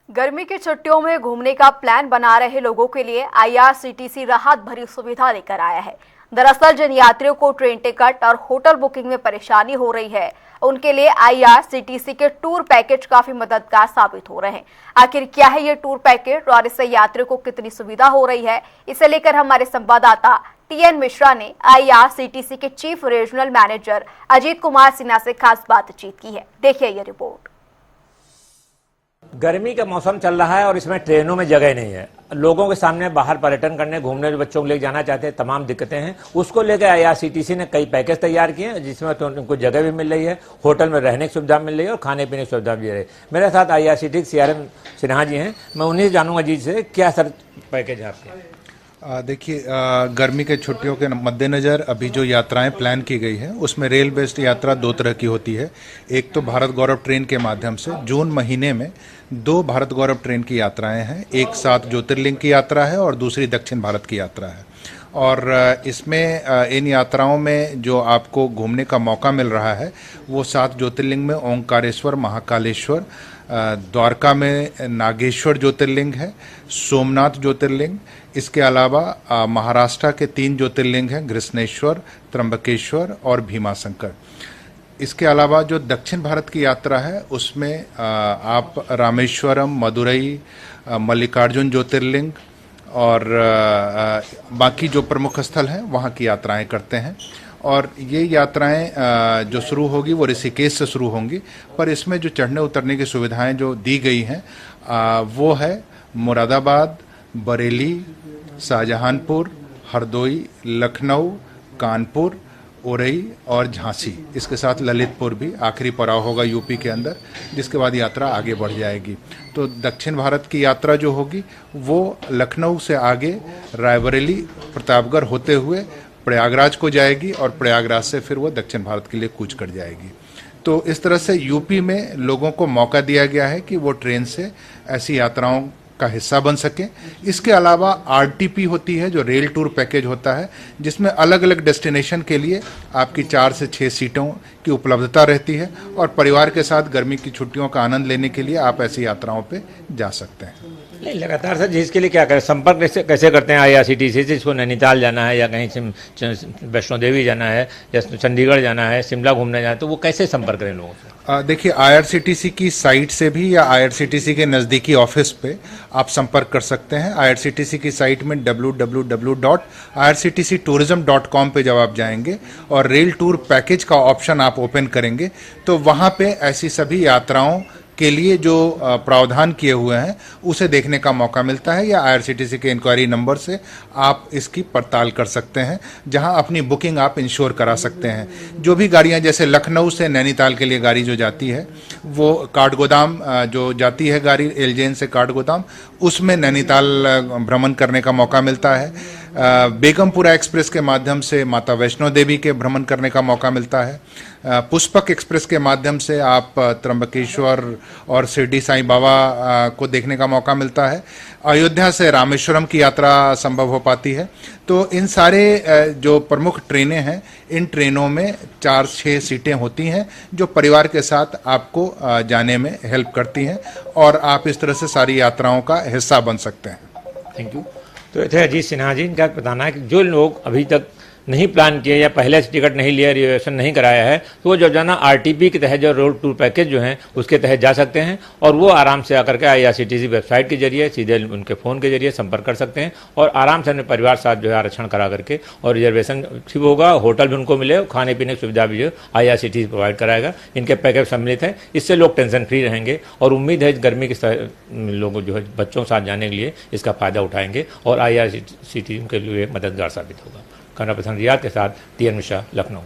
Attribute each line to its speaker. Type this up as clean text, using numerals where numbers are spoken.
Speaker 1: गर्मी की छुट्टियों में घूमने का प्लान बना रहे लोगों के लिए आईआरसीटीसी राहत भरी सुविधा लेकर आया है। दरअसल जिन यात्रियों को ट्रेन टिकट और होटल बुकिंग में परेशानी हो रही है, उनके लिए आईआरसीटीसी के टूर पैकेज काफी मददगार साबित हो रहे हैं। आखिर क्या है ये टूर पैकेज और इससे यात्रियों को कितनी सुविधा हो रही है, इसे लेकर हमारे संवाददाता टीएन मिश्रा ने आईआरसीटीसी के chief regional manager Ajit Kumar Sinha से खास बातचीत की है। देखिए ये रिपोर्ट।
Speaker 2: गर्मी का मौसम चल रहा है और इसमें ट्रेनों में जगह नहीं है। लोगों के सामने बाहर पर्यटन करने, घूमने, जो बच्चों को लेकर जाना चाहते हैं, तमाम दिक्कतें हैं। उसको लेकर आईआरसीटीसी ने कई पैकेज तैयार किए हैं, जिसमें तो उनको जगह भी मिल रही है, होटल में रहने की सुविधा मिल रही है और खाने पीने की सुविधा भी रही है। मेरे साथ आईआरसीटीसी सीआरएम सिन्हा जी हैं। मैं उन्हीं से जानूंगा जी से क्या सर पैकेज है आपके।
Speaker 3: देखिए, गर्मी के छुट्टियों के मद्देनज़र अभी जो यात्राएं प्लान की गई है उसमें रेल बेस्ड यात्रा दो तरह की होती है। एक तो भारत गौरव ट्रेन के माध्यम से जून महीने में 2 भारत गौरव ट्रेन की यात्राएं हैं। एक 7 ज्योतिर्लिंग की यात्रा है और दूसरी दक्षिण भारत की यात्रा है। और इसमें इन यात्राओं में जो आपको घूमने का मौका मिल रहा है वो 7 ज्योतिर्लिंग में ओंकारेश्वर, महाकालेश्वर, द्वारका में नागेश्वर ज्योतिर्लिंग है, सोमनाथ ज्योतिर्लिंग। इसके अलावा महाराष्ट्र के 3 ज्योतिर्लिंग हैं, घृष्णेश्वर, त्र्यंबकेश्वर और भीमाशंकर। इसके अलावा जो दक्षिण भारत की यात्रा है उसमें आप रामेश्वरम, मदुरई, मल्लिकार्जुन ज्योतिर्लिंग और बाकी जो प्रमुख स्थल हैं वहाँ की यात्राएं करते हैं। और ये यात्राएं जो शुरू होगी वो ऋषिकेश से शुरू होंगी, पर इसमें जो चढ़ने उतरने की सुविधाएं जो दी गई हैं वो है मुरादाबाद, बरेली, शाहजहांपुर, हरदोई, लखनऊ, कानपुर, उरई और झांसी। इसके साथ ललितपुर भी आखिरी पड़ाव होगा यूपी के अंदर, जिसके बाद यात्रा आगे बढ़ जाएगी। तो दक्षिण भारत की यात्रा जो होगी वो लखनऊ से आगे रायबरेली, प्रतापगढ़ होते हुए प्रयागराज को जाएगी और प्रयागराज से फिर वो दक्षिण भारत के लिए कूच कर जाएगी। तो इस तरह से यूपी में लोगों को मौका दिया गया है कि वो ट्रेन से ऐसी यात्राओं का हिस्सा बन सके। इसके अलावा आरटीपी होती है जो रेल टूर पैकेज होता है, जिसमें अलग अलग डेस्टिनेशन के लिए आपकी 4 से 6 सीटों की उपलब्धता रहती है और परिवार के साथ गर्मी की छुट्टियों का आनंद लेने के लिए आप ऐसी यात्राओं पे जा सकते हैं।
Speaker 2: नहीं, लगातार सर जिसके लिए क्या करें, संपर्क कैसे करते हैं आईआरसीटीसी से? जिसको नैनीताल जाना है या कहीं वैष्णो देवी जाना है या चंडीगढ़ जाना है, शिमला घूमने जाना है, तो वो कैसे संपर्क करें लोगों से?
Speaker 3: देखिए, आईआरसीटीसी की साइट से भी या आईआरसीटीसी के नज़दीकी ऑफिस पे आप संपर्क कर सकते हैं। आईआरसीटीसी की साइट में www.irctctourism.com पे जब आप जाएंगे और रेल टूर पैकेज का ऑप्शन आप ओपन करेंगे तो वहाँ पे ऐसी सभी यात्राओं के लिए जो प्रावधान किए हुए हैं उसे देखने का मौका मिलता है, या आईआरसीटीसी के इंक्वायरी नंबर से आप इसकी पड़ताल कर सकते हैं, जहां अपनी बुकिंग आप इंश्योर करा सकते हैं। जो भी गाड़ियां, जैसे लखनऊ से नैनीताल के लिए गाड़ी जो जाती है वो काठगोदाम जो जाती है गाड़ी एलजेन से काठगोदाम, उसमें नैनीताल भ्रमण करने का मौका मिलता है। बेगमपुरा एक्सप्रेस के माध्यम से माता वैष्णो देवी के भ्रमण करने का मौका मिलता है। पुष्पक एक्सप्रेस के माध्यम से आप त्र्यंबकेश्वर और शिरडी साईं बाबा को देखने का मौका मिलता है। अयोध्या से रामेश्वरम की यात्रा संभव हो पाती है। तो इन सारे जो प्रमुख ट्रेनें हैं, इन ट्रेनों में 4-6 सीटें होती हैं जो परिवार के साथ आपको जाने में हेल्प करती हैं और आप इस तरह से सारी यात्राओं का हिस्सा बन सकते हैं।
Speaker 2: Thank you. तो ये थे अजीत सिन्हा जी। इनका बताना है कि जो लोग अभी तक नहीं प्लान किए या पहले से टिकट नहीं लिया, रिजर्वेशन नहीं कराया है, तो वो जो जाना आरटीपी के तहत जो रोड टूर पैकेज जो हैं उसके तहत जा सकते हैं और वो आराम से आकर के आईआरसीटीसी वेबसाइट के जरिए सीधे उनके फ़ोन के जरिए संपर्क कर सकते हैं और आराम से अपने परिवार साथ जो है आरक्षण करा करके, और रिजर्वेशन भी होगा, होटल भी उनको मिले, खाने पीने की सुविधा भी जो आईआरसीटीसी प्रोवाइड कराएगा। इनके पैकेज सम्मिलित हैं, इससे लोग टेंशन फ्री रहेंगे और उम्मीद है गर्मी के लोग जो है बच्चों के साथ जाने के लिए इसका फ़ायदा उठाएंगे और आईआरसीटीसी के लिए मददगार साबित होगा। कैमरा पर्सन रियाद के साथ टीएन मिश्रा, लखनऊ।